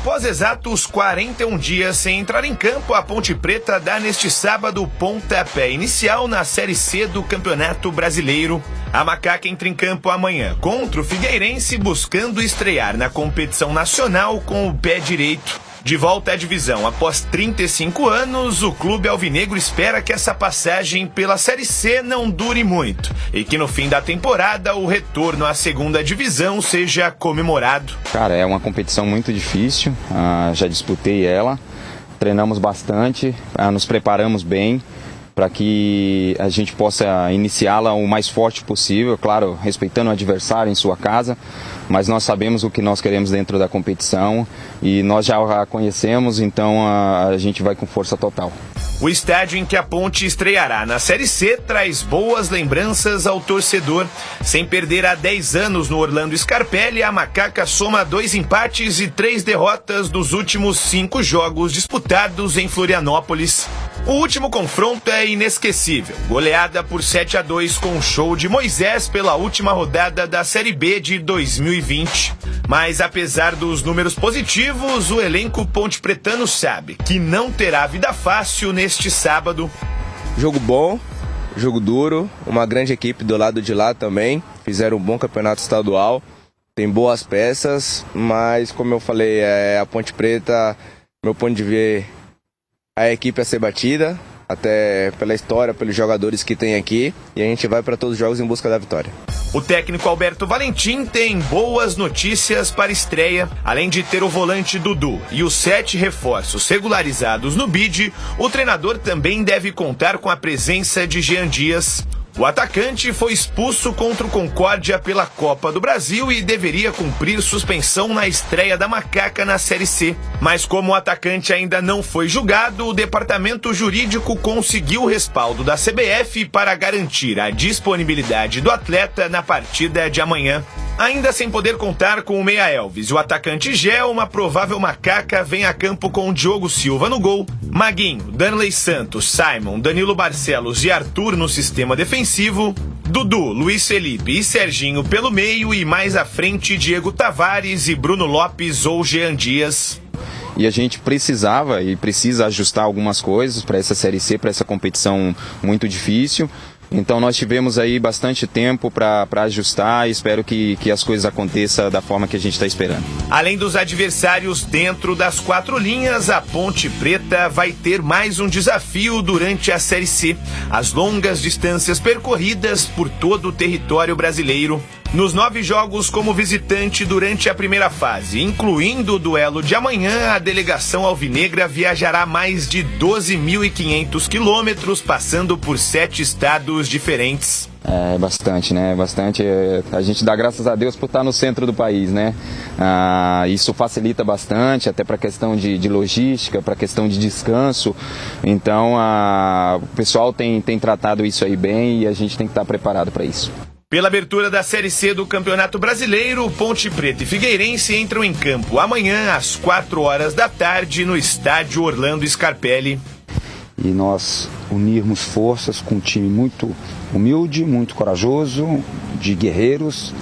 Após exatos 41 dias sem entrar em campo, a Ponte Preta dá neste sábado o pontapé inicial na Série C do Campeonato Brasileiro. A Macaca entra em campo amanhã contra o Figueirense, buscando estrear na competição nacional com o pé direito. De volta à divisão após 35 anos, o clube alvinegro espera que essa passagem pela Série C não dure muito e que no fim da temporada o retorno à segunda divisão seja comemorado. Cara, é uma competição muito difícil, já disputei ela, treinamos bastante, nos preparamos bem para que a gente possa iniciá-la o mais forte possível, claro, respeitando o adversário em sua casa, mas nós sabemos o que nós queremos dentro da competição e nós já a conhecemos, então a gente vai com força total. O estádio em que a Ponte estreará na Série C traz boas lembranças ao torcedor. Sem perder há 10 anos no Orlando Scarpelli, a Macaca soma 2 empates e 3 derrotas dos últimos 5 jogos disputados em Florianópolis. O último confronto é inesquecível, goleada por 7-2 com o show de Moisés pela última rodada da Série B de 2020. Mas apesar dos números positivos, o elenco pontepretano sabe que não terá vida fácil neste sábado. Jogo bom, jogo duro, uma grande equipe do lado de lá também, fizeram um bom campeonato estadual, tem boas peças, mas como eu falei, a Ponte Preta, meu ponto de ver, a equipe a ser batida, até pela história, pelos jogadores que tem aqui, e a gente vai para todos os jogos em busca da vitória. O técnico Alberto Valentim tem boas notícias para a estreia. Além de ter o volante Dudu e os 7 reforços regularizados no BID, o treinador também deve contar com a presença de Jean Dias. O atacante foi expulso contra o Concórdia pela Copa do Brasil e deveria cumprir suspensão na estreia da Macaca na Série C. Mas como o atacante ainda não foi julgado, o departamento jurídico conseguiu o respaldo da CBF para garantir a disponibilidade do atleta na partida de amanhã. Ainda sem poder contar com o Meia Elvis e o atacante Gé, uma provável Macaca vem a campo com Diogo Silva no gol, Maguinho, Danley Santos, Simon, Danilo Barcelos e Arthur no sistema defensivo, Dudu, Luiz Felipe e Serginho pelo meio e mais à frente Diego Tavares e Bruno Lopes ou Jean Dias. E a gente precisava e precisa ajustar algumas coisas para essa Série C, para essa competição muito difícil. Então nós tivemos aí bastante tempo para ajustar e espero que as coisas aconteçam da forma que a gente está esperando. Além dos adversários dentro das 4 linhas, a Ponte Preta vai ter mais um desafio durante a Série C: as longas distâncias percorridas por todo o território brasileiro. Nos 9 jogos como visitante durante a primeira fase, incluindo o duelo de amanhã, a delegação alvinegra viajará mais de 12.500 quilômetros, passando por 7 estados diferentes. É bastante, né? Bastante. A gente dá graças a Deus por estar no centro do país, né? Isso facilita bastante, até para a questão de logística, para a questão de descanso. Então, o pessoal tem tratado isso aí bem e a gente tem que estar preparado para isso. Pela abertura da Série C do Campeonato Brasileiro, Ponte Preta e Figueirense entram em campo amanhã às 4 horas da tarde no estádio Orlando Scarpelli. E nós unirmos forças com um time muito humilde, muito corajoso, de guerreiros,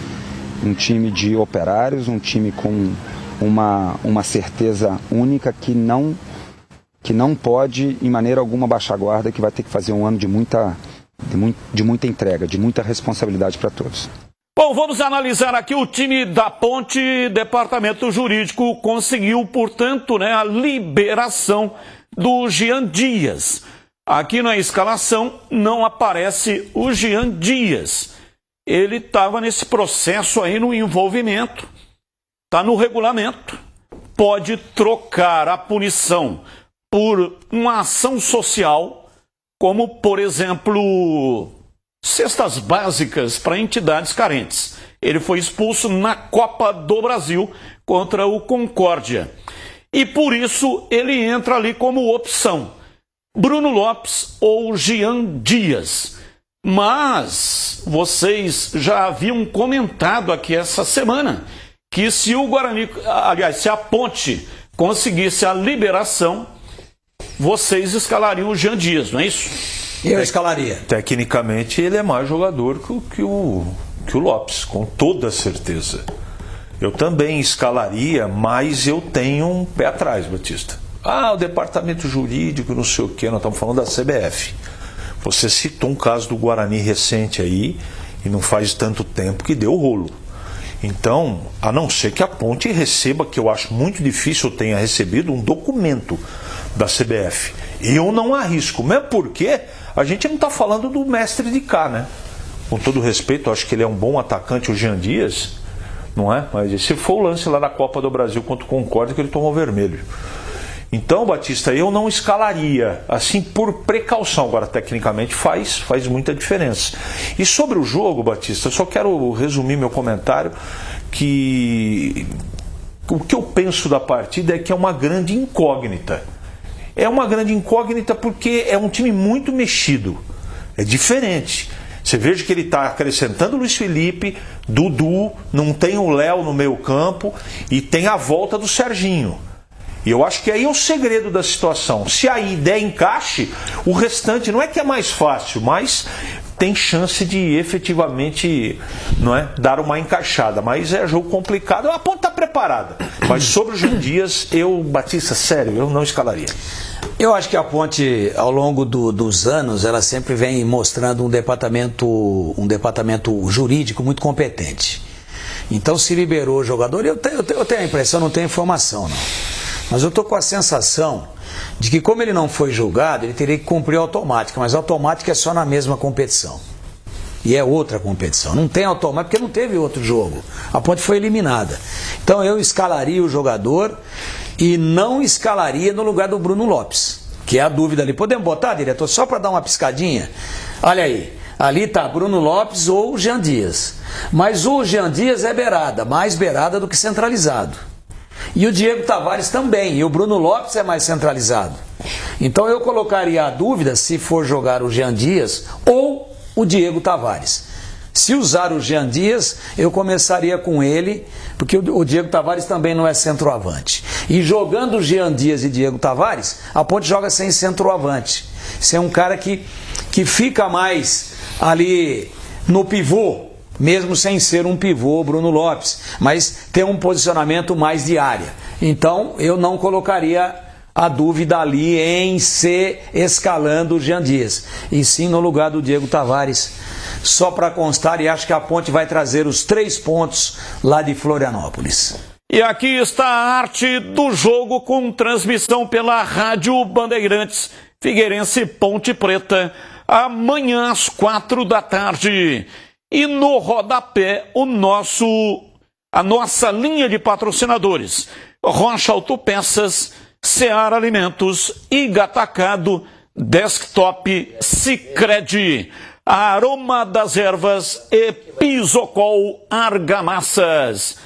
um time de operários, um time com uma certeza única que não pode, em maneira alguma, baixar a guarda, que vai ter que fazer um ano de muita entrega, de muita responsabilidade para todos. Bom, vamos analisar aqui o time da Ponte. Departamento Jurídico conseguiu, portanto, a liberação do Jean Dias. Aqui na escalação não aparece o Jean Dias. Ele estava nesse processo aí no envolvimento, está no regulamento. Pode trocar a punição por uma ação social, como, por exemplo, cestas básicas para entidades carentes. Ele foi expulso na Copa do Brasil contra o Concórdia. E por isso ele entra ali como opção: Bruno Lopes ou Jean Dias. Mas vocês já haviam comentado aqui essa semana que se o Guarani, aliás, se a Ponte conseguisse a liberação, vocês escalariam o Jean Dias, não é isso? Eu escalaria. Tecnicamente ele é mais jogador que o Lopes, com toda certeza. Eu também escalaria, mas eu tenho um pé atrás, Batista. O departamento jurídico, não sei o quê, nós estamos falando da CBF. Você citou um caso do Guarani recente aí, e não faz tanto tempo que deu rolo. Então, a não ser que a Ponte receba, que eu acho muito difícil tenha recebido, um documento da CBF. Eu não arrisco, mesmo porque a gente não está falando do mestre de cá, né? Com todo respeito, eu acho que ele é um bom atacante, o Jean Dias, não é? Mas esse foi o lance lá na Copa do Brasil contra o Concórdia que ele tomou vermelho. Então, Batista, eu não escalaria, assim, por precaução. Agora, tecnicamente, faz muita diferença. E sobre o jogo, Batista, eu só quero resumir meu comentário, que o que eu penso da partida é que é uma grande incógnita. É uma grande incógnita porque é um time muito mexido. É diferente. Você veja que ele está acrescentando o Luiz Felipe, Dudu, não tem o Léo no meio campo e tem a volta do Serginho. E eu acho que aí é o segredo da situação. Se aí der encaixe, o restante não é que é mais fácil, mas tem chance de efetivamente, não é, dar uma encaixada. Mas é jogo complicado. A Ponte está preparada. Mas sobre o Jean Dias, Batista, sério, eu não escalaria. Eu acho que a Ponte, ao longo dos anos, ela sempre vem mostrando um departamento jurídico muito competente. Então, se liberou o jogador, eu tenho a impressão, não tenho informação, não. Mas eu estou com a sensação de que, como ele não foi julgado, ele teria que cumprir a automática, mas a automática é só na mesma competição. E é outra competição. Não tem automática porque não teve outro jogo. A Ponte foi eliminada. Então eu escalaria o jogador e não escalaria no lugar do Bruno Lopes, que é a dúvida ali. Podemos botar, diretor, só para dar uma piscadinha? Olha aí. Ali está Bruno Lopes ou o Jean Dias. Mas o Jean Dias é beirada, mais beirada do que centralizado. E o Diego Tavares também, e o Bruno Lopes é mais centralizado. Então eu colocaria a dúvida se for jogar o Jean Dias ou o Diego Tavares. Se usar o Jean Dias, eu começaria com ele, porque o Diego Tavares também não é centroavante. E jogando o Jean Dias e Diego Tavares, a Ponte joga sem centroavante. Isso é um cara que fica mais ali no pivô, mesmo sem ser um pivô, Bruno Lopes, mas tem um posicionamento mais de área. Então eu não colocaria a dúvida ali em ser escalando o Jean Dias, e sim no lugar do Diego Tavares, só para constar, e acho que a Ponte vai trazer os 3 pontos lá de Florianópolis. E aqui está a arte do jogo com transmissão pela Rádio Bandeirantes, Figueirense Ponte Preta, amanhã às 4 da tarde. E no rodapé, a nossa linha de patrocinadores: Rocha Autopeças, Seara Alimentos, Iga Atacado, Desktop, Sicredi, Aroma das Ervas e Pisocol Argamassas.